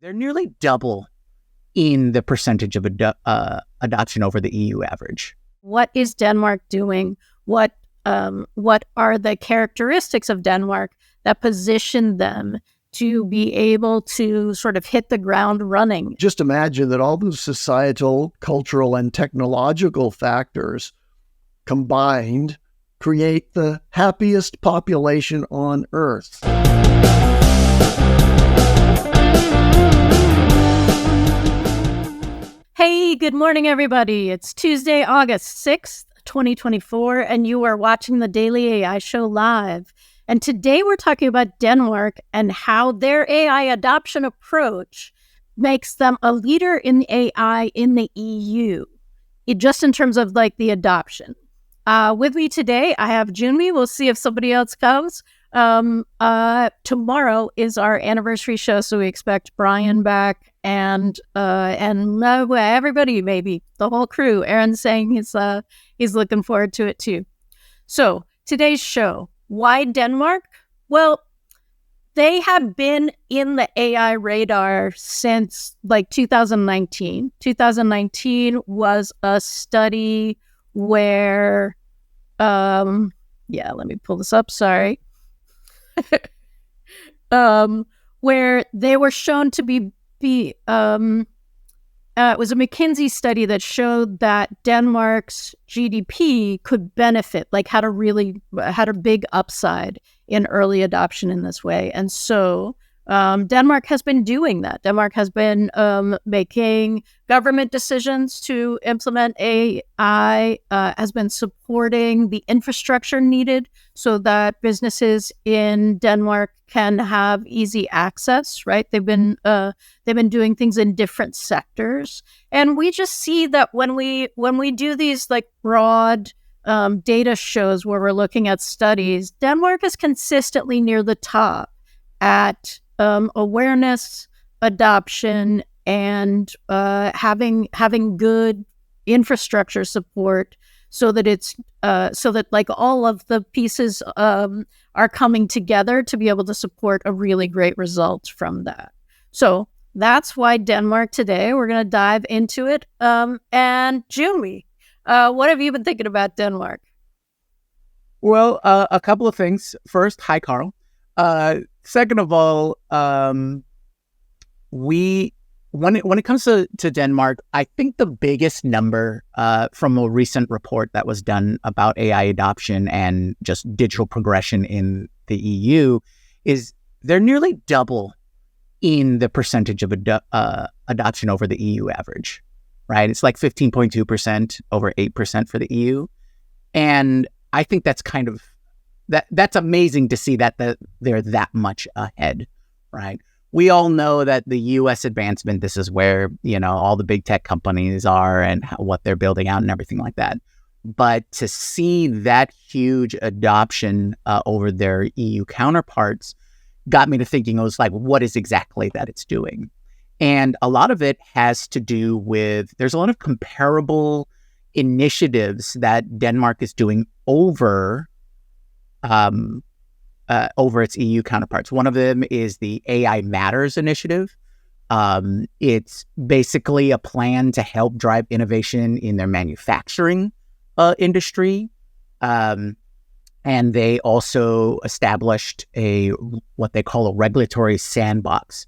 They're nearly double in the percentage of adoption over the EU average. What is Denmark doing? What are the characteristics of Denmark that position them to be able to sort of hit the ground running? Just imagine that all the societal, cultural, and technological factors combined create the happiest population on Earth. Hey, good morning, everybody. It's Tuesday, August 6th, 2024, and you are watching the Daily AI Show live. And today we're talking about Denmark and how their AI adoption approach makes them a leader in AI in the EU, just in terms of like the adoption. With me today, I have Jyunmi. We'll see if somebody else comes. Tomorrow is our anniversary show, so we expect Brian back and everybody, maybe the whole crew. Aaron's saying he's looking forward to it too. So today's show, why Denmark? Well, they have been in the AI radar since like 2019. 2019 was a study where, let me pull this up. Sorry. Where they were shown to be it was a McKinsey study that showed that Denmark's GDP could benefit, like had a big upside in early adoption in this way. And so Denmark has been doing that. Denmark has been making government decisions to implement AI, has been supporting the infrastructure needed so that businesses in Denmark can have easy access, right? They've been doing things in different sectors. And we just see that when we do these like broad data shows where we're looking at studies, Denmark is consistently near the top at awareness, adoption, and having good infrastructure support, so that like all of the pieces are coming together to be able to support a really great result from that. So that's why Denmark today. We're going to dive into it. And Jyunmi, what have you been thinking about Denmark? Well, a couple of things. First, hi, Karl. Second of all, when it comes to Denmark, I think the biggest number from a recent report that was done about AI adoption and just digital progression in the EU is they're nearly double in the percentage of adoption over the EU average, right? It's like 15.2% over 8% for the EU. And I think that's kind of, that's amazing to see that they're that much ahead, right? We all know that the U.S. advancement, this is where, all the big tech companies are and what they're building out and everything like that. But to see that huge adoption over their EU counterparts got me to thinking, I was like, what is exactly that it's doing? And a lot of it has to do with, there's a lot of comparable initiatives that Denmark is doing over its EU counterparts. One of them is the AI Matters initiative. It's basically a plan to help drive innovation in their manufacturing industry. And they also established what they call a regulatory sandbox.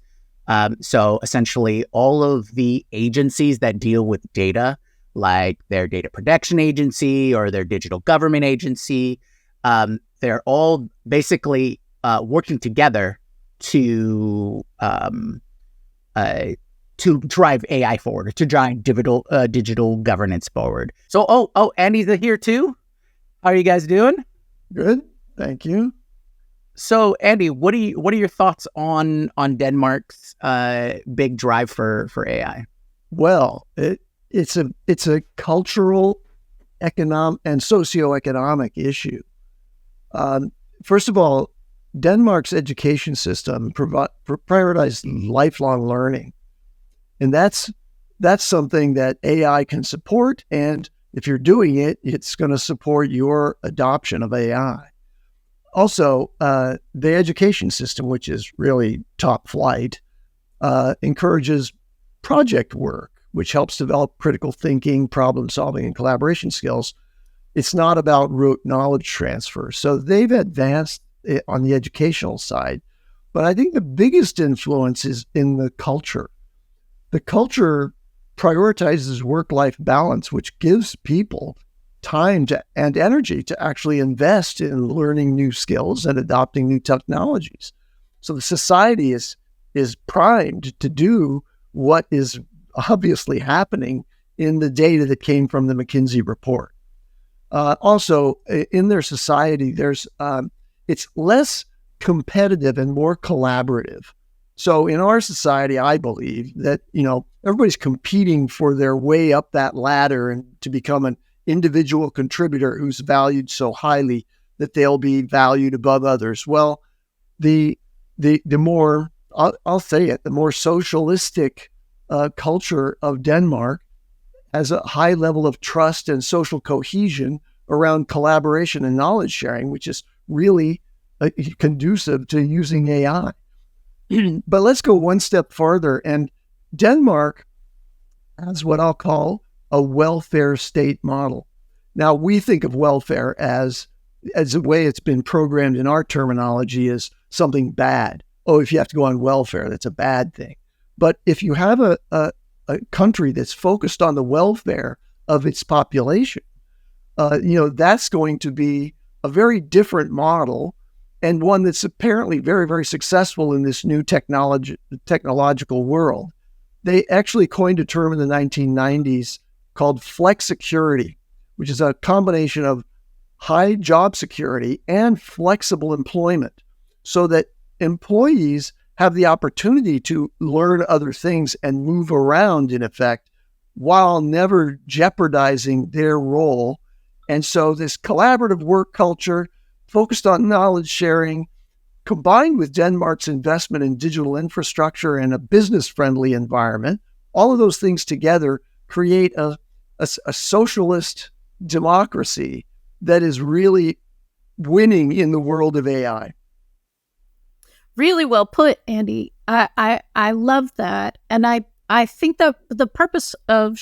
So essentially all of the agencies that deal with data, like their data protection agency or their digital government agency, they're all basically working together to drive AI forward, to drive digital governance forward. So, Andy's here too. How are you guys doing? Good, thank you. So, Andy, what are your thoughts on Denmark's big drive for AI? Well, it's a cultural, economic, and socioeconomic issue. First of all, Denmark's education system prioritizes lifelong learning. And that's something that AI can support. And if you're doing it, it's going to support your adoption of AI. Also, the education system, which is really top flight, encourages project work, which helps develop critical thinking, problem solving, and collaboration skills. It's not about rote knowledge transfer. So they've advanced on the educational side. But I think the biggest influence is in the culture. The culture prioritizes work-life balance, which gives people time and energy to actually invest in learning new skills and adopting new technologies. So the society is primed to do what is obviously happening in the data that came from the McKinsey report. Also, in their society, it's less competitive and more collaborative. So in our society, I believe that, everybody's competing for their way up that ladder and to become an individual contributor who's valued so highly that they'll be valued above others. Well, the more, I'll say it, the more socialistic culture of Denmark has a high level of trust and social cohesion around collaboration and knowledge sharing, which is really conducive to using AI. But let's go one step farther. And Denmark has what I'll call a welfare state model. Now, we think of welfare as a way it's been programmed in our terminology as something bad. Oh, if you have to go on welfare, that's a bad thing. But if you have a country that's focused on the welfare of its population, that's going to be a very different model, and one that's apparently very, very successful in this new technological world. They actually coined a term in the 1990s called flex security, which is a combination of high job security and flexible employment, so that employees have the opportunity to learn other things and move around, in effect, while never jeopardizing their role. And so this collaborative work culture focused on knowledge sharing, combined with Denmark's investment in digital infrastructure and a business-friendly environment, all of those things together create a socialist democracy that is really winning in the world of AI. Really well put, Andy. I love that. And I think that the purpose of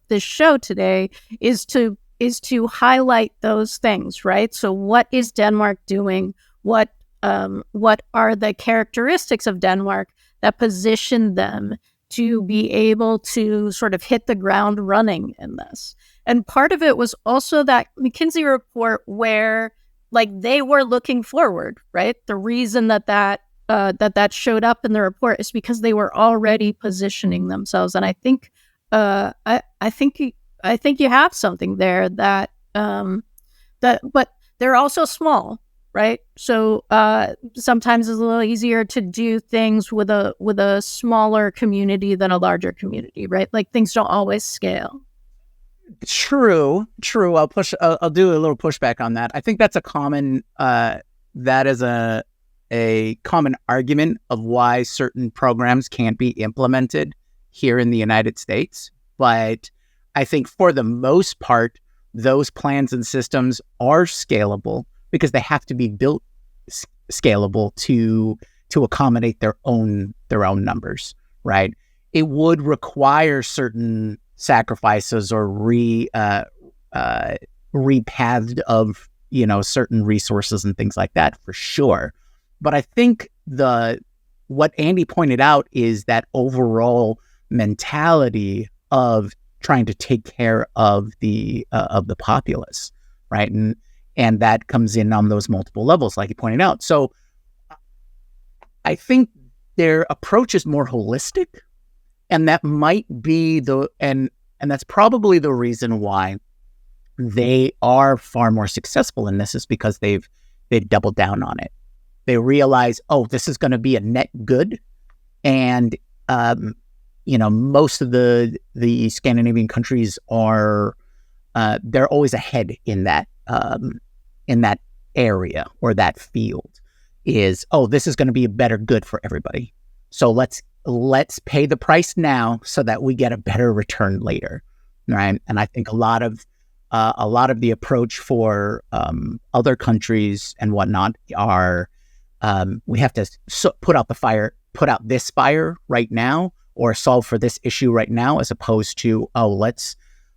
this show today is to highlight those things, right? So what is Denmark doing? What are the characteristics of Denmark that position them to be able to sort of hit the ground running in this? And part of it was also that McKinsey report where they were looking forward, right? The reason that showed up in the report is because they were already positioning themselves. And I think I think you have something there that but they're also small, right? So sometimes it's a little easier to do things with a smaller community than a larger community, right? Things don't always scale. True. I'll do a little pushback on that. I think that's a common that is a common argument of why certain programs can't be implemented here in the United States. But I think for the most part, those plans and systems are scalable because they have to be built scalable to accommodate their own numbers, right? It would require certain sacrifices or repathed of certain resources and things like that for sure. But I think what Andy pointed out is that overall mentality of trying to take care of the populace, right? And that comes in on those multiple levels, like he pointed out. So I think their approach is more holistic, and that might be and that's probably the reason why they are far more successful in this, is because they've doubled down on it. They realize, this is going to be a net good, and most of the Scandinavian countries are they're always ahead in that area or that field. Is this is going to be a better good for everybody. So let's pay the price now so that we get a better return later, right? And I think a lot of the approach for other countries and whatnot are we have to put out the fire put out this fire right now or solve for this issue right now, as opposed to,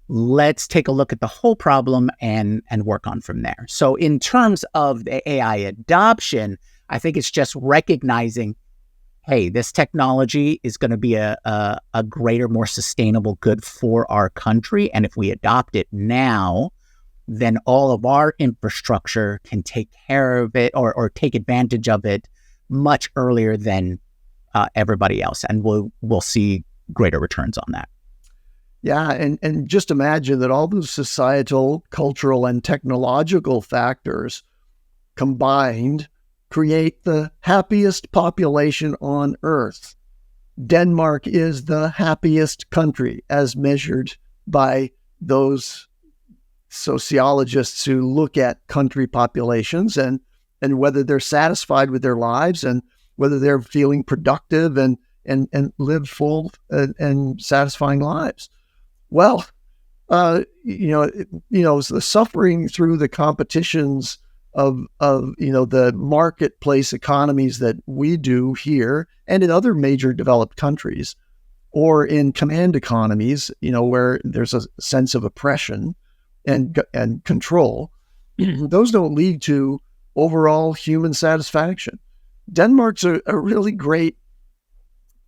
let's take a look at the whole problem and work on from there. So in terms of the AI adoption, I think it's just recognizing, hey, this technology is going to be a greater, more sustainable good for our country. And if we adopt it now, then all of our infrastructure can take care of it or take advantage of it much earlier than everybody else. And we'll see greater returns on that. Yeah, and just imagine that all those societal, cultural, and technological factors combined create the happiest population on Earth. Denmark is the happiest country as measured by those sociologists who look at country populations and whether they're satisfied with their lives and whether they're feeling productive and live full and satisfying lives. Well, the suffering through the competitions of the marketplace economies that we do here and in other major developed countries, or in command economies, where there's a sense of oppression and control, those don't lead to overall human satisfaction. Denmark's a really great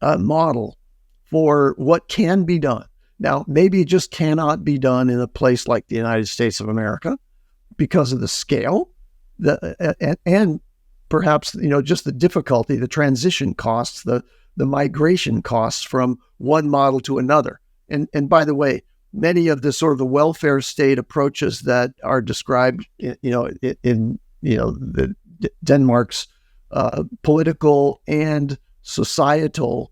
model for what can be done. Now, maybe it just cannot be done in a place like the United States of America because of the scale, and perhaps just the difficulty, the transition costs, the migration costs from one model to another. And by the way, many of the sort of the welfare state approaches that are described, in the Denmark's political and societal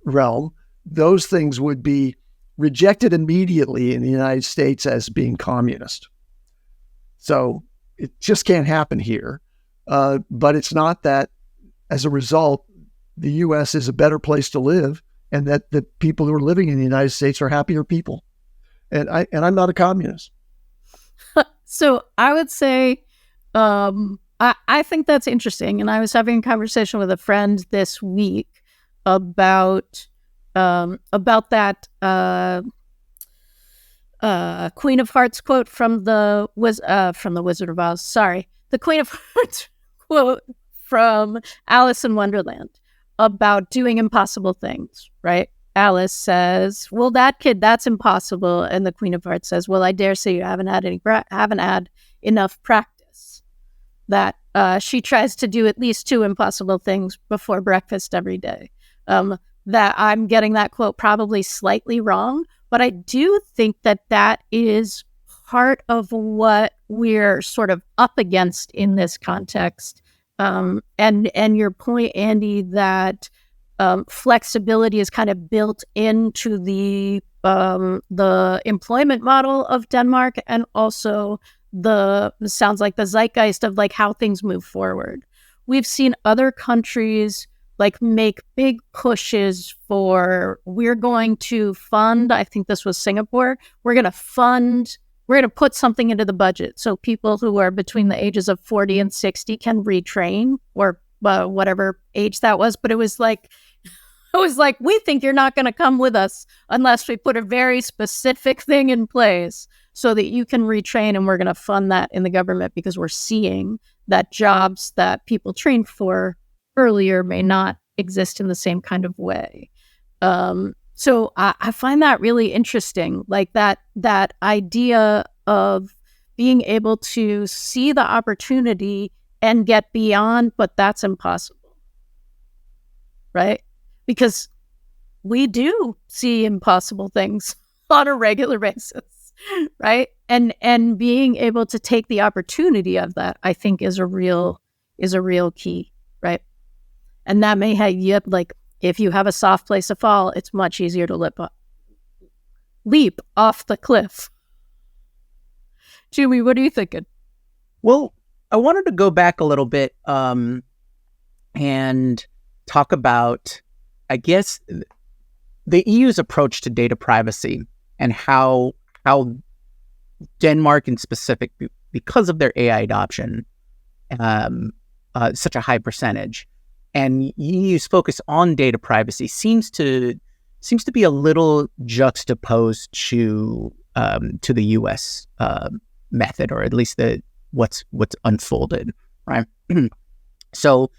realm, those things would be rejected immediately in the United States as being communist. So it just can't happen here. But it's not that, as a result, the U.S. is a better place to live and that the people who are living in the United States are happier people. And I'm not a communist. So I would say, I think that's interesting. And I was having a conversation with a friend this week about that Queen of Hearts quote from the Wizard of Oz. Sorry, the Queen of Hearts quote from Alice in Wonderland about doing impossible things. Right? Alice says, "Well, that kid, that's impossible," and the Queen of Hearts says, "Well, I dare say you haven't had enough practice." That she tries to do at least 2 impossible things before breakfast every day. That I'm getting that quote probably slightly wrong, but I do think that is part of what we're sort of up against in this context. And your point, Andy, that flexibility is kind of built into the employment model of Denmark, and also sounds like the zeitgeist of like how things move forward. We've seen other countries like make big pushes for, we're going to fund, I think this was Singapore, we're going to put something into the budget so people who are between the ages of 40 and 60 can retrain, or whatever age that was. But it was like, we think you're not going to come with us unless we put a very specific thing in place so that you can retrain, and we're going to fund that in the government because we're seeing that jobs that people trained for earlier may not exist in the same kind of way. So I find that really interesting, like that idea of being able to see the opportunity and get beyond, but that's impossible, right? Because we do see impossible things on a regular basis, right? And being able to take the opportunity of that, I think, is a real key, right? And that may have you, like, if you have a soft place to fall, it's much easier to leap off the cliff. Jyunmi, what are you thinking? Well, I wanted to go back a little bit and talk about, I guess, the EU's approach to data privacy and how Denmark in specific, because of their AI adoption, such a high percentage, And EU's focus on data privacy seems to be a little juxtaposed to the U.S. Method, or at least what's unfolded, right? So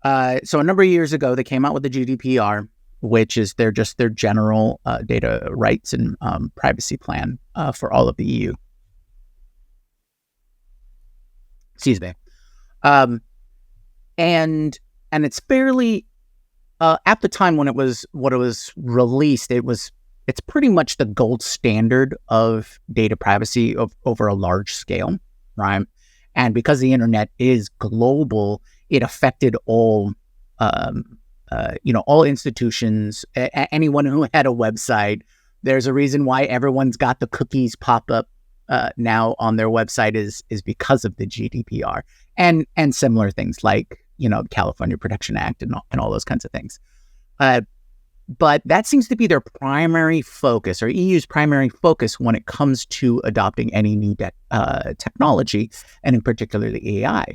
a number of years ago, they came out with the GDPR, which is their general data rights and privacy plan for all of the EU. Excuse me. And it's fairly at the time when it was released, it's pretty much the gold standard of data privacy over a large scale, right? And because the internet is global, it affected all all institutions, anyone who had a website. There's a reason why everyone's got the cookies pop up now on their website is because of the GDPR and similar things like, the California Protection Act and all those kinds of things. But that seems to be their primary focus, or EU's primary focus, when it comes to adopting any new technology, and in particular the AI.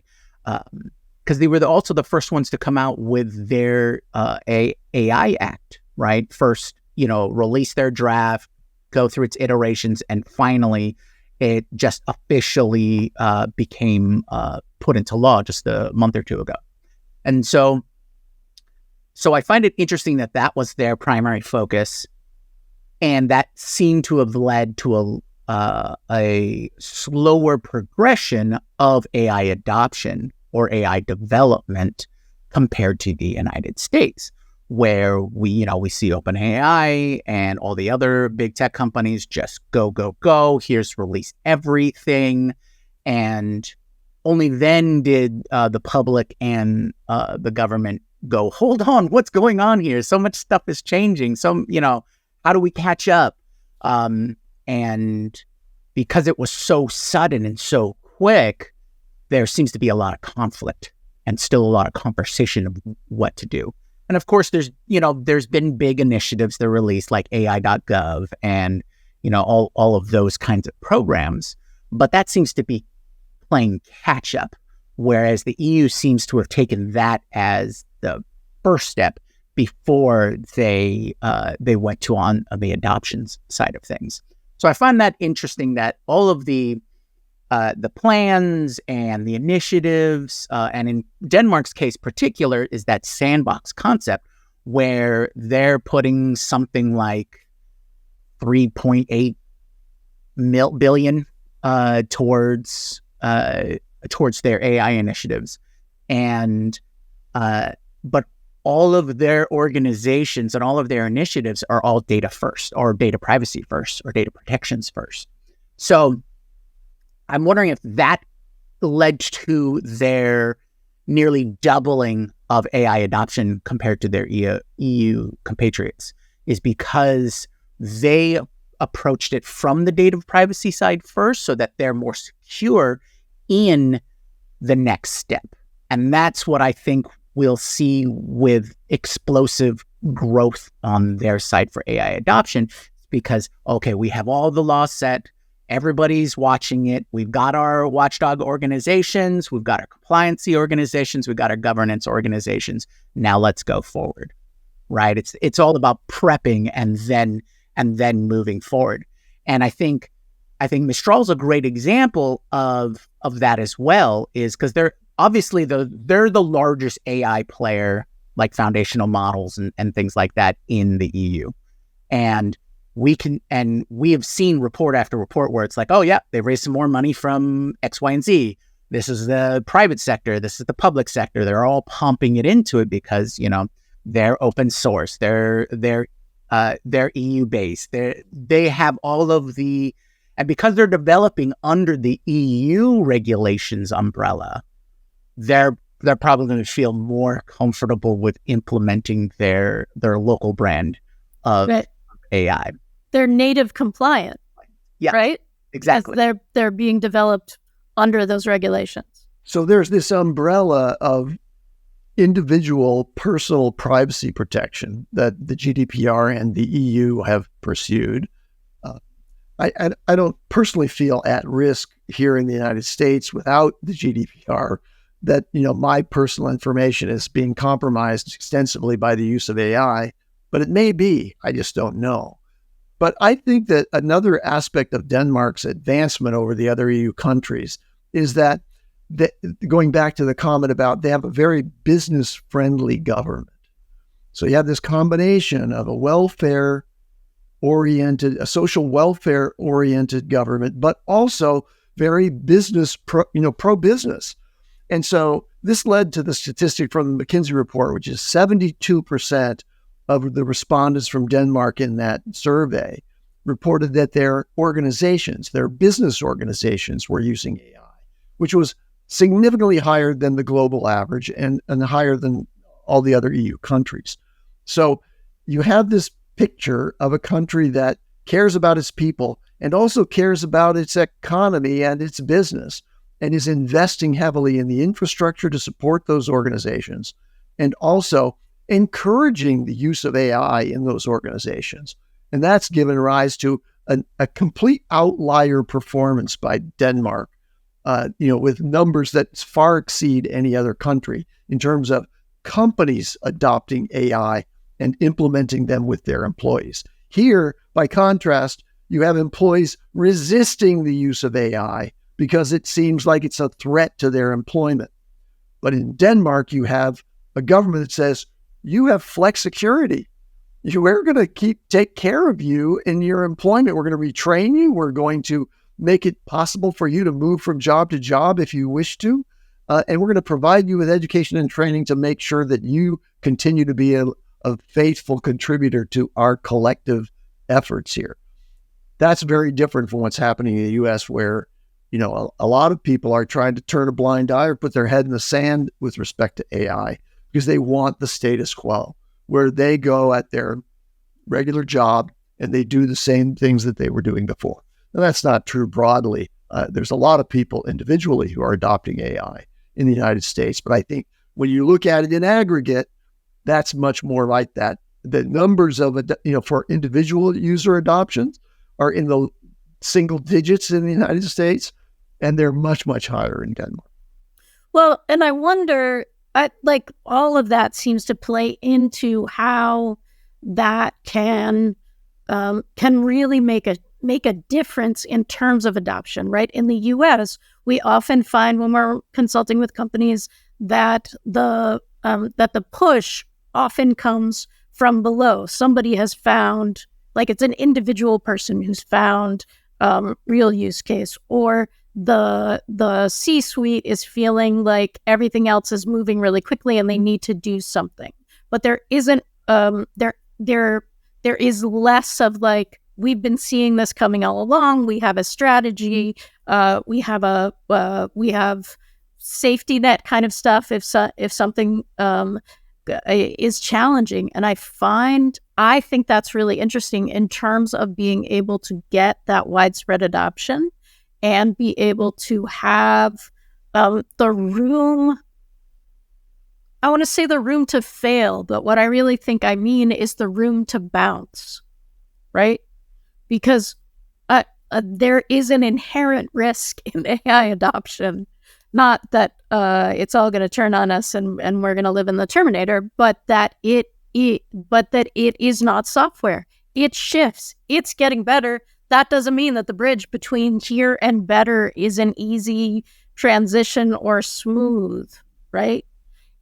Because they were also the first ones to come out with their AI Act, right? First, release their draft, go through its iterations, and finally it just officially became put into law just a month or two ago. And so I find it interesting that was their primary focus, and that seemed to have led to a slower progression of AI adoption or AI development compared to the United States, where we see OpenAI and all the other big tech companies just go. Here's release everything, and only then did the public and the government go, hold on, what's going on here? So much stuff is changing. How do we catch up? And because it was so sudden and so quick, there seems to be a lot of conflict and still a lot of conversation of what to do. And of course, there's been big initiatives that are released like AI.gov and, all of those kinds of programs. But that seems to be playing catch up, whereas the EU seems to have taken that as the first step before they went to on the adoptions side of things. So I find that interesting that all of the plans and the initiatives, and in Denmark's case particular, is that sandbox concept where they're putting something like 3.8 billion towards their AI initiatives, and but all of their organizations and all of their initiatives are all data first, or data privacy first, or data protections first. So I'm wondering if that led to their nearly doubling of AI adoption compared to their EU compatriots, is because they approached it from the data privacy side first so that they're more secure in the next step. And that's what I think we'll see with explosive growth on their side for AI adoption, because, okay, we have all the laws set, everybody's watching it, we've got our watchdog organizations, we've got our compliancy organizations, we've got our governance organizations. Now let's go forward, right? It's all about prepping and then moving forward. And I think Mistral's a great example of that as well, is because they're obviously they're the largest AI player, like foundational models and things like that in the EU. And we have seen report after report where it's like, oh yeah, they raised some more money from X, Y, and Z. This is the private sector. This is the public sector. They're all pumping it into it because, they're open source. They're EU based. They have all of the, and because they're developing under the EU regulations umbrella, they're probably going to feel more comfortable with implementing their local brand of AI. They're native compliant, yeah, right? Exactly. As they're being developed under those regulations. So there's this umbrella of individual personal privacy protection that the GDPR and the EU have pursued. I don't personally feel at risk here in the United States without the GDPR that, my personal information is being compromised extensively by the use of AI, but it may be. I just don't know. But I think that another aspect of Denmark's advancement over the other EU countries is that, going back to the comment about they have a very business-friendly government. So you have this combination of a social welfare-oriented government, but also very pro-business. And so this led to the statistic from the McKinsey report, which is 72% of the respondents from Denmark in that survey reported that their business organizations were using AI, which was significantly higher than the global average and higher than all the other EU countries. So you have this picture of a country that cares about its people and also cares about its economy and its business, and is investing heavily in the infrastructure to support those organizations, and also encouraging the use of AI in those organizations. And that's given rise to a complete outlier performance by Denmark, with numbers that far exceed any other country in terms of companies adopting AI and implementing them with their employees. Here, by contrast, you have employees resisting the use of AI because it seems like it's a threat to their employment. But in Denmark, you have a government that says, you have flex security. We're going to take care of you in your employment. We're going to retrain you. We're going to make it possible for you to move from job to job if you wish to. And we're going to provide you with education and training to make sure that you continue to be a faithful contributor to our collective efforts here. That's very different from what's happening in the U.S., where a lot of people are trying to turn a blind eye or put their head in the sand with respect to AI because they want the status quo, where they go at their regular job and they do the same things that they were doing before. Now, that's not true broadly. There's a lot of people individually who are adopting AI in the United States, but I think when you look at it in aggregate, that's much more like that. The numbers of for individual user adoptions are in the single digits in the United States, and they're much, much higher in Denmark. Well, and I wonder, all of that seems to play into how that can really make a difference in terms of adoption, right? In the U.S., we often find when we're consulting with companies that the push often comes from below. Somebody has found, it's an individual person who's found real use case, or the C-suite is feeling like everything else is moving really quickly and they need to do something. But there isn't there is less of we've been seeing this coming all along. We have a strategy. We have safety net kind of stuff if something is challenging. And I think that's really interesting in terms of being able to get that widespread adoption and be able to have the room. I want to say the room to fail, but what I really think I mean is the room to bounce, right? Because there is an inherent risk in AI adoption. Not that it's all going to turn on us and we're going to live in the Terminator, but that it is not software. It shifts. It's getting better. That doesn't mean that the bridge between here and better is an easy transition or smooth, right?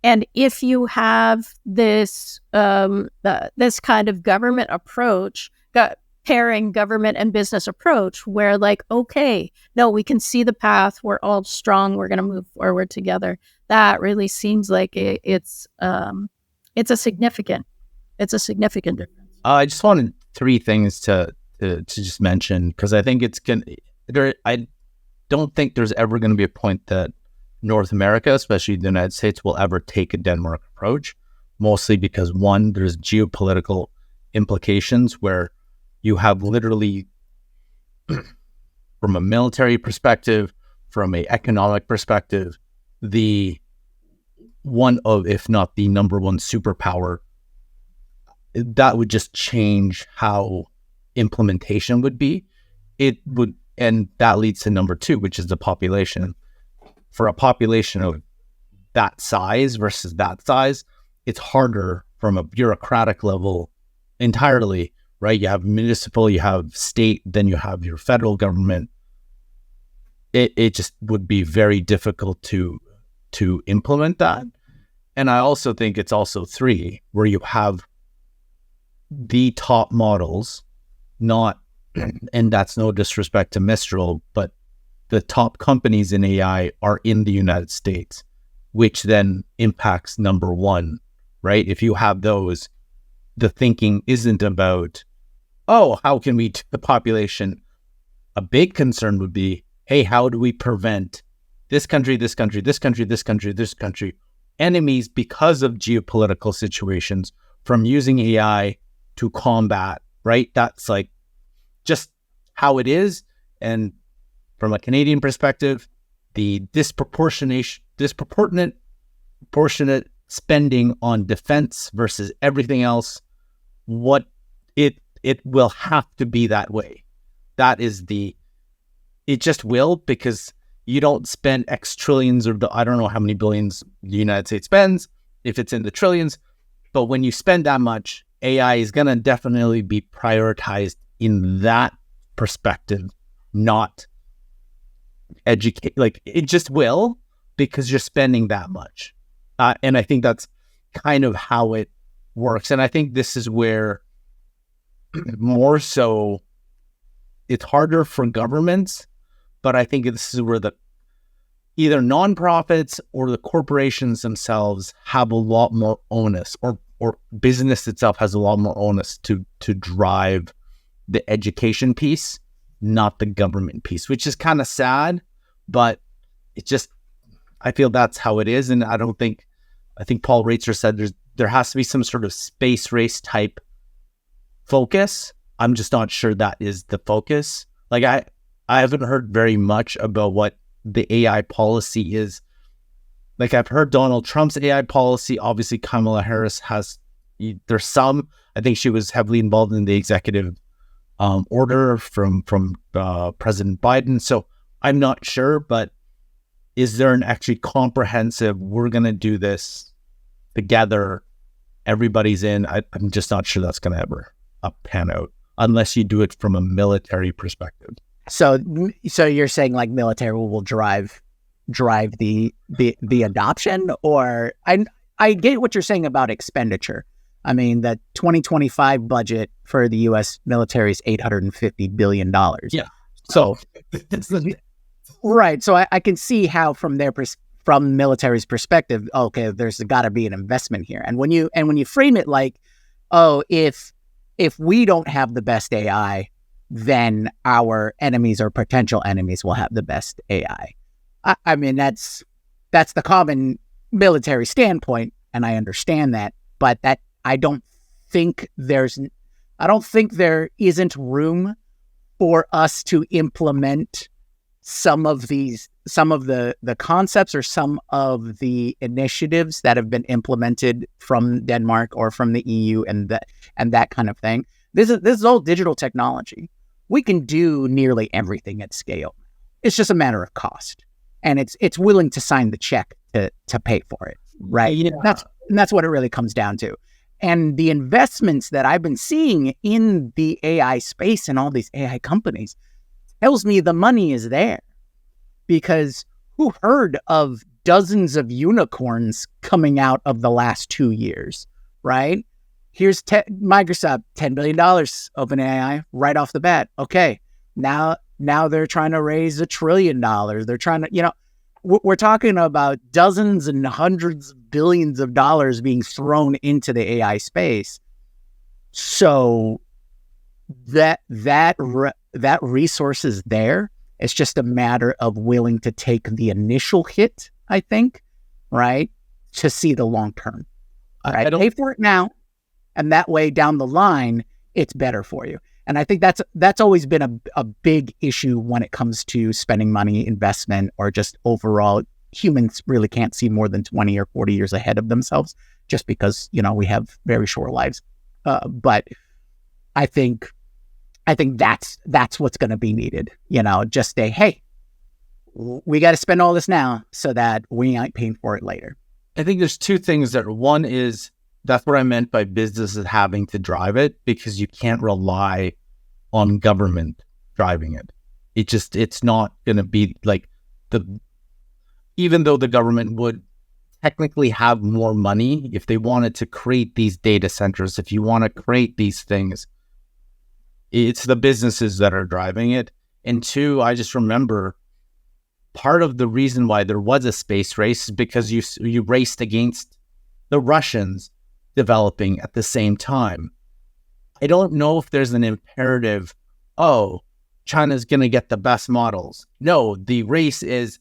And if you have this this kind of government approach, pairing government and business approach, where okay, no, we can see the path. We're all strong. We're going to move forward together. That really seems like it's a significant difference. I just wanted three things to just mention, because I think I don't think there's ever going to be a point that North America, especially the United States, will ever take a Denmark approach, mostly because, one, there's geopolitical implications where you have literally, from a military perspective, from an economic perspective, the one of, if not the number one superpower. That would just change how implementation would be. It would, and that leads to number two, which is the population. For a population of that size versus that size, it's harder from a bureaucratic level entirely, right? You have municipal, you have state, then you have your federal government. It just would be very difficult to implement that. And I also think it's also three, where you have the top models, not, and that's no disrespect to Mistral, but the top companies in AI are in the United States, which then impacts number one, right? If you have those, the thinking isn't about, oh, how can we the population? A big concern would be, hey, how do we prevent this country, this country, this country, this country, this country, enemies because of geopolitical situations from using AI to combat, right? That's like just how it is. And from a Canadian perspective, the disproportionate spending on defense versus everything else, what it will have to be that way. That is it just will, because you don't spend X trillions, or I don't know how many billions the United States spends, if it's in the trillions, but when you spend that much, AI is going to definitely be prioritized in that perspective, not educate, like it just will, because you're spending that much. And I think that's kind of how it works. And I think this is where more so it's harder for governments, but I think this is where the either nonprofits or the corporations themselves have a lot more onus, or business itself has a lot more onus to drive the education piece, not the government piece, which is kind of sad, but it just, I feel that's how it is. And I think Paul Reitzer said there has to be some sort of space race type focus. I'm just not sure that is the focus. Like I haven't heard very much about what the AI policy is. Like I've heard Donald Trump's AI policy. Obviously, Kamala Harris there's some, I think she was heavily involved in the executive order from President Biden. So I'm not sure, but is there an actually comprehensive, we're going to do this together, everybody's in? I'm just not sure that's going to ever pan out unless you do it from a military perspective. So you're saying like military will drive the adoption, or I get what you're saying about expenditure. I mean, the 2025 budget for the U.S. military is $850 billion. Yeah. So right. So I can see how from military's perspective, okay, there's got to be an investment here. And when you frame it like, oh, if we don't have the best AI, then our enemies or potential enemies will have the best AI. I mean, that's the common military standpoint, and I understand that, but that I don't think there isn't room for us to implement some of the concepts or some of the initiatives that have been implemented from Denmark or from the EU and that kind of thing. This is all digital technology. We can do nearly everything at scale. It's just a matter of cost, and it's willing to sign the check to pay for it, right? Yeah. That's what it really comes down to. And the investments that I've been seeing in the AI space and all these AI companies tells me the money is there, because who heard of dozens of unicorns coming out of the last 2 years, right? Here's Microsoft, $10 billion, OpenAI, right off the bat. Okay, now they're trying to raise $1 trillion. They're trying to, we're talking about dozens and hundreds of billions of dollars being thrown into the AI space. So that resource is there. It's just a matter of willing to take the initial hit, I think, right, to see the long term. Right? Pay for it now, and that way down the line, it's better for you. And I think that's always been a big issue when it comes to spending money, investment, or just overall. Humans really can't see more than 20 or 40 years ahead of themselves, just because we have very short lives. But I think that's what's going to be needed. Just hey, we got to spend all this now so that we ain't paying for it later. I think there's two things there. One is that's what I meant by businesses having to drive it, because you can't rely on government driving it. It's not going to be like even though the government would technically have more money if they wanted to create these data centers, if you want to create these things, it's the businesses that are driving it. And two, I just remember part of the reason why there was a space race is because you raced against the Russians developing at the same time. I don't know if there's an imperative, oh, China's going to get the best models. No, the race is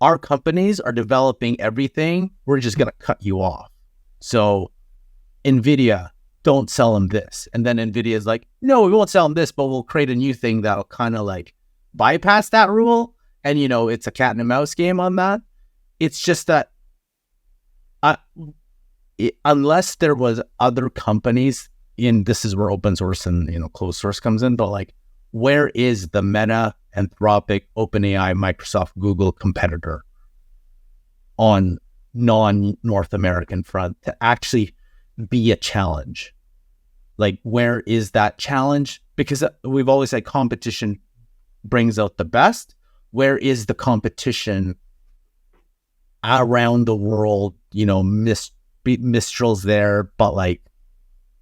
our companies are developing everything. We're just going to cut you off. So NVIDIA, don't sell them this. And then NVIDIA is like, no, we won't sell them this, but we'll create a new thing that'll kind of like bypass that rule. And, it's a cat and a mouse game on that. It's just that unless there was other companies this is where open source and, closed source comes in, but like, where is the Meta, Anthropic, OpenAI, Microsoft, Google competitor on non-North American front to actually be a challenge? Like, where is that challenge? Because we've always said competition brings out the best. Where is the competition around the world? Mistral's there, but like,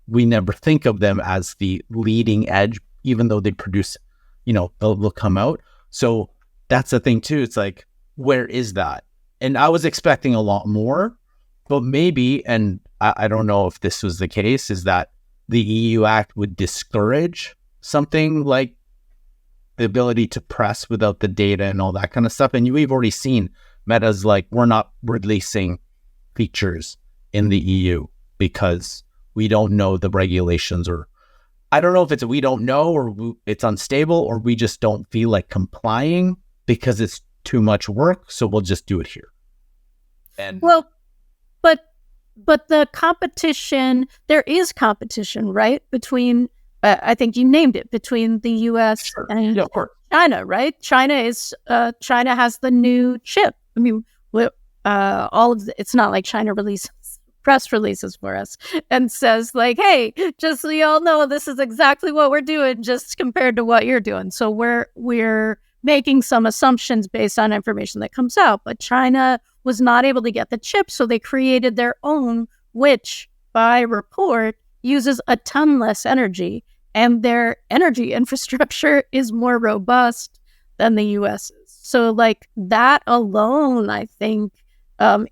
we never think of them as the leading edge, even though they produce, they'll come out. So that's the thing too. It's like, where is that? And I was expecting a lot more, but maybe, and I don't know if this was the case, is that the EU Act would discourage something like the ability to press without the data and all that kind of stuff. And we've already seen Meta's like, we're not releasing features in the EU because we don't know the regulations, or I don't know if it's we don't know, or it's unstable, or we just don't feel like complying because it's too much work. So we'll just do it here. And well, but the competition, there is competition, right? Between, I think you named it, between the U.S. Sure. and of course. China, right? China has the new chip. I mean, it's not like China releases press releases for us and says like, hey, just so you all know, this is exactly what we're doing just compared to what you're doing. So we're making some assumptions based on information that comes out, but China was not able to get the chip, so they created their own, which by report uses a ton less energy, and their energy infrastructure is more robust than the US's. So like that alone, I think,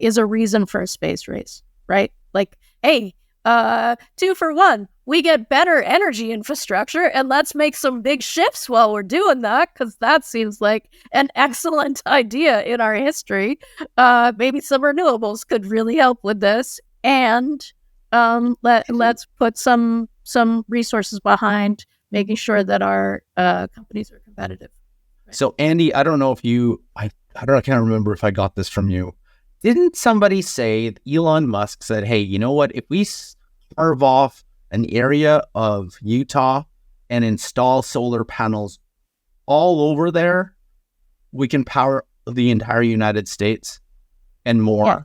is a reason for a space race. Right? Like, hey, 2 for 1, we get better energy infrastructure, and let's make some big shifts while we're doing that, because that seems like an excellent idea in our history. Maybe some renewables could really help with this, and let's put some resources behind making sure that our companies are competitive. Right? So, Andy, I don't know if I can't remember if I got this from you. Didn't somebody say that Elon Musk said, hey, you know what? If we carve off an area of Utah and install solar panels all over there, we can power the entire United States and more?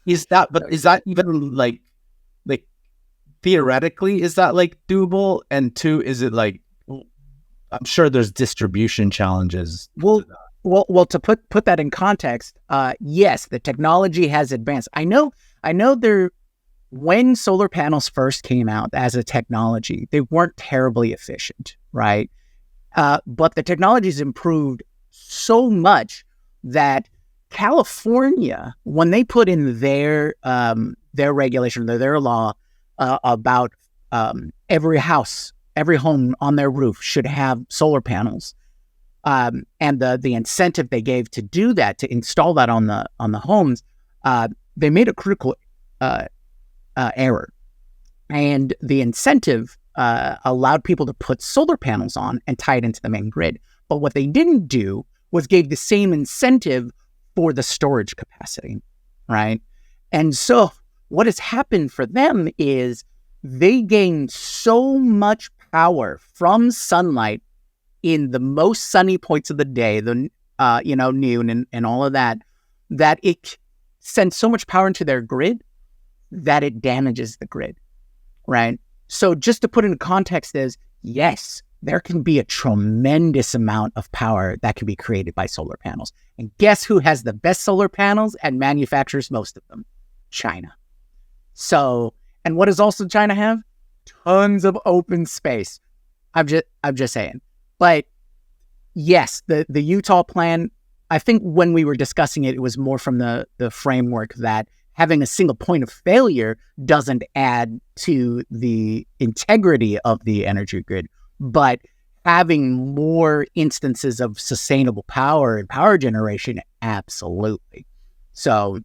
Yes. Is that even like theoretically, is that like doable? And two, is it like, I'm sure there's distribution challenges. Well, to put that in context, yes, the technology has advanced. I know when solar panels first came out as a technology, they weren't terribly efficient, right? But the technology's improved so much that California, when they put in their regulation, their law about every house, every home on their roof should have solar panels. And the incentive they gave to do that, to install that on the homes, they made a critical error, and the incentive allowed people to put solar panels on and tie it into the main grid. But what they didn't do was gave the same incentive for the storage capacity, right? And so what has happened for them is they gain so much power from sunlight in the most sunny points of the day, noon and all of that, that send so much power into their grid that it damages the grid, right? So just to put into context is, yes, there can be a tremendous amount of power that can be created by solar panels. And guess who has the best solar panels and manufactures most of them? China. So, and what does also China have? Tons of open space. I'm just saying. But yes, the Utah plan, I think when we were discussing it, it was more from the framework that having a single point of failure doesn't add to the integrity of the energy grid, but having more instances of sustainable power and power generation, absolutely. So,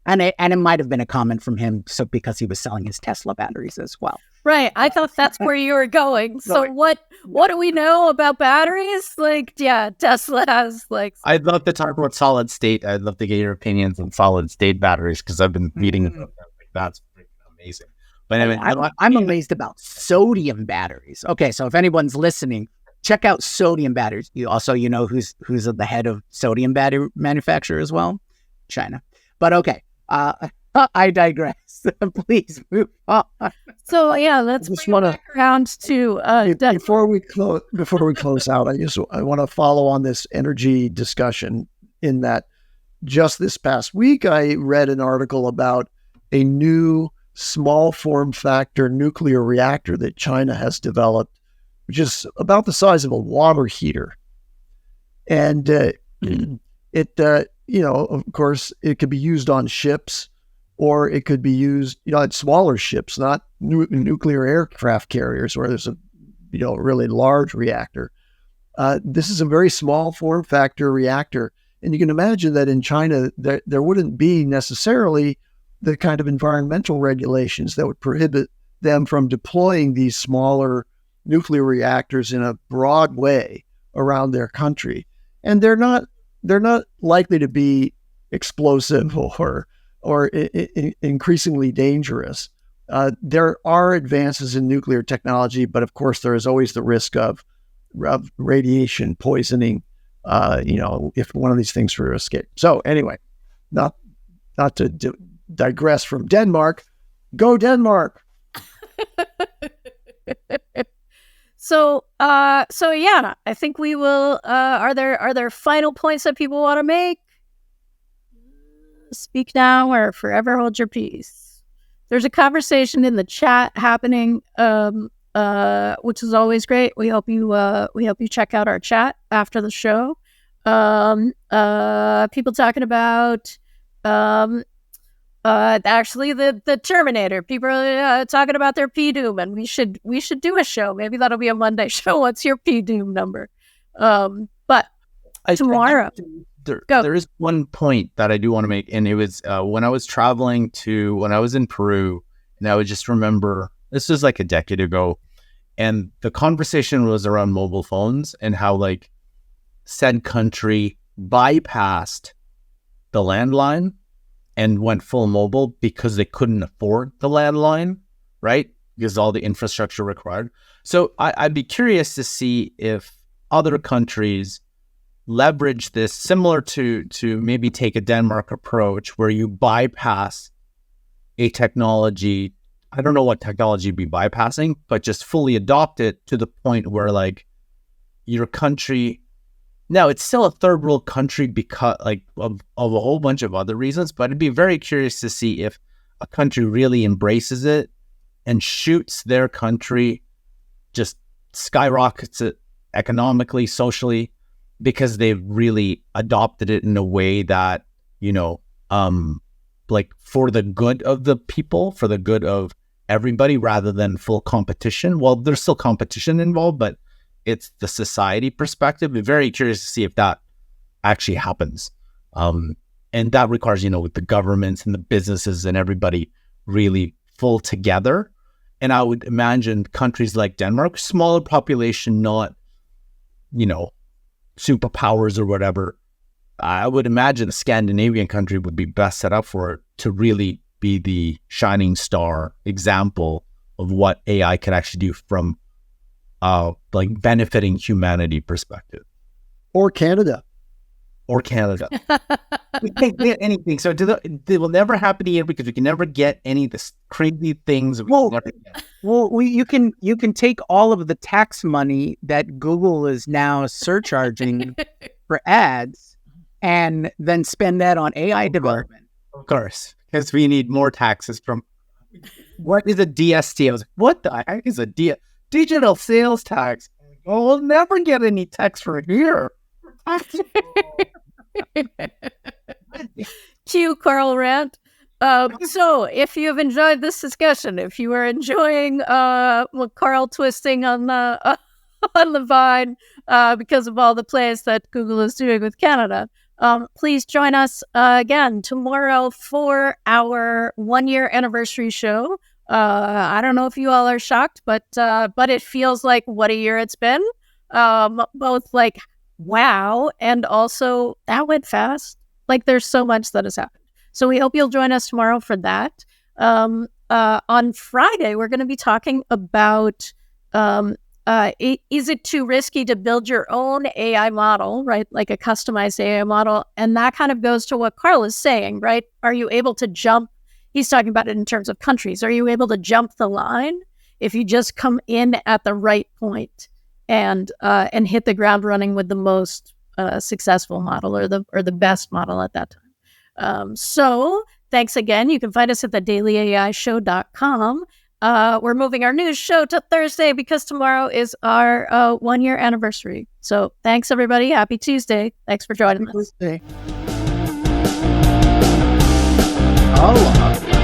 and it might have been a comment from him because he was selling his Tesla batteries as well. Right. I thought that's where you were going. So what do we know about batteries? Like, yeah, Tesla has like... I'd love to talk about solid state. I'd love to get your opinions on solid state batteries because I've been reading about that. Like, that's freaking amazing. But anyway, I'm amazed about sodium batteries. Okay, so if anyone's listening, check out sodium batteries. You also, who's at the head of sodium battery manufacturer as well? China. But okay. I digress. Please move on. So yeah, let's bring it back around to before we close out. I want to follow on this energy discussion in that just this past week I read an article about a new small form factor nuclear reactor that China has developed, which is about the size of a water heater, and of course, it could be used on ships, or it could be used, on smaller ships, not nuclear aircraft carriers, where there's a, really large reactor. This is a very small form factor reactor. And you can imagine that in China, there wouldn't be necessarily the kind of environmental regulations that would prohibit them from deploying these smaller nuclear reactors in a broad way around their country. And they're not likely to be explosive or increasingly dangerous. There are advances in nuclear technology, but of course there is always the risk of radiation poisoning, if one of these things were to escape. So anyway, not to digress from Denmark, go Denmark. So yeah, I think we will. Are there final points that people want to make? Speak now or forever hold your peace. There's a conversation in the chat happening, which is always great. We hope you check out our chat after the show. People talking about actually the Terminator. People are talking about their P-Doom, and we should do a show. Maybe that'll be a Monday show. What's your P-Doom number? But tomorrow. There is one point that I do want to make, and it was when I was in Peru, and I would just remember, this was like a decade ago, and the conversation was around mobile phones and how like said country bypassed the landline and went full mobile because they couldn't afford the landline, right? Because all the infrastructure required. So I'd be curious to see if other countries leverage this, similar to maybe take a Denmark approach where you bypass a technology. I don't know what technology you'd be bypassing, but just fully adopt it to the point where like your country, now it's still a third world country because like of a whole bunch of other reasons, but I'd be very curious to see if a country really embraces it and shoots their country, just skyrockets it economically, socially, because they've really adopted it in a way that, like for the good of the people, for the good of everybody, rather than full competition. Well, there's still competition involved, but it's the society perspective. I'm very curious to see if that actually happens. And that requires, with the governments and the businesses and everybody really full together. And I would imagine countries like Denmark, smaller population, not, superpowers or whatever, I would imagine a Scandinavian country would be best set up for it to really be the shining star example of what AI can actually do from like benefiting humanity perspective. Or Canada. or Canada. We can't get anything. So it will never happen here because we can never get any of the crazy things we can never get. Well, you can take all of the tax money that Google is now surcharging for ads and then spend that on AI development. Of course, because we need more taxes from. What is a DST? I was like, what the heck is a digital sales tax? Oh, we'll never get any tax for here. Cue Karl rant. So if you've enjoyed this discussion, if you are enjoying Karl twisting on the vine because of all the plays that Google is doing with Canada, please join us again tomorrow for our 1-year anniversary show. I don't know if you all are shocked, but it feels like what a year it's been. Both like wow, and also that went fast. Like there's so much that has happened. So we hope you'll join us tomorrow for that. On Friday, we're going to be talking about is it too risky to build your own AI model, right? Like a customized AI model. And that kind of goes to what Karl is saying, right? Are you able to jump? He's talking about it in terms of countries. Are you able to jump the line if you just come in at the right point and hit the ground running with the most successful model or the best model at that time? So thanks again. You can find us at thedailyAIshow.com. We're moving our news show to Thursday because tomorrow is our 1-year anniversary. So thanks, everybody. Happy Tuesday. Thanks for joining us. Oh,